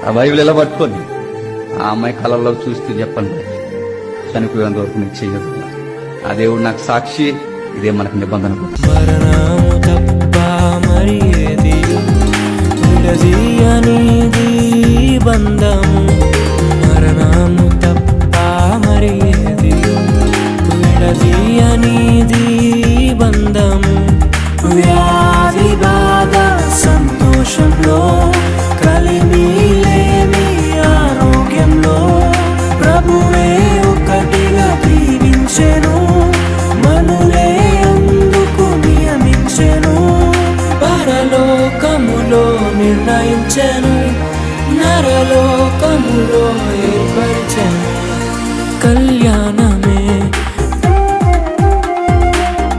ఆ బైబిల్ ఎలా పట్టుకొని ఆ అమ్మాయి కళల్లో చూస్తూ చెప్పండి, చనిపోయేంత వరకు నీకు చేయదు. ఆ దేవుడు నాకు సాక్షి, ఇదే మనకు నిబంధన. మరణము తప్ప మరి ఏది విడదీయనిది బంధము, మరణము తప్ప మరి ఏది విడదీయనిది బంధము. వ్యాధి బాధ సంతోషంలో కలిమి లేని ఆరోగ్యంలో ప్రభువే ఒకటిగా దీవించెను, మనులే అందుకు నియమించెను. పరలోకములో నిర్ణయించెను, నరలోకములో ఏర్పరిచెను. కళ్యాణమే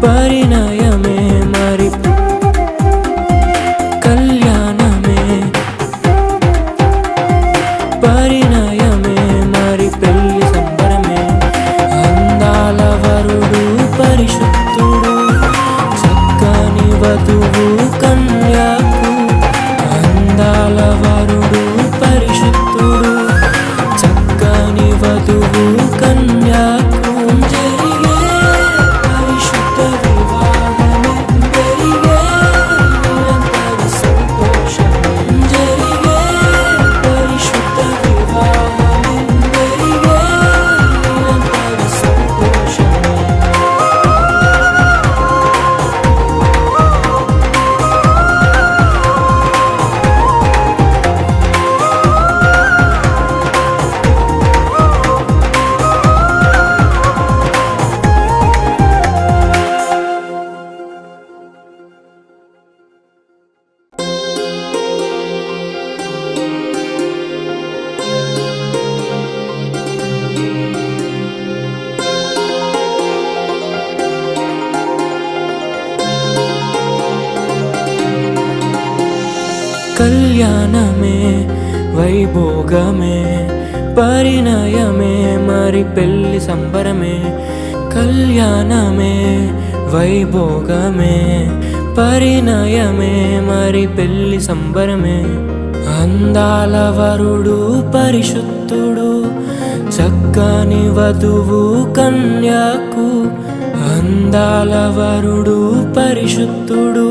పరిణయమే మరి, కళ్యాణమే పరిణయమే మరి పెళ్లి సంబరమే. అందాల వరుడు పరిశుద్ధుడు, చక్కని వధువు కన్యాకు. అందాల వరుడు పరిశుద్ధుడు, చక్కని వధువు కన్యాకు. జరిగే పరిశుద్ధ వివాహమే, జరిగే నిరంతర సంతోషమే. జరిగే పరిశుద్ధ వివాహమే, జరిగే నిరంతర సంతోషమే. కళ్యాణమే వైభోగమే, పరిణయమే మరి పెళ్లి సంబరమే. కళ్యాణమే వైభోగమే, పరిణయమే మరి పెళ్లి సంబరమే. అందాల వరుడు పరిశుద్ధుడు, చక్కని వధువు కన్యాకు. అందాల వరుడు పరిశుద్ధుడు,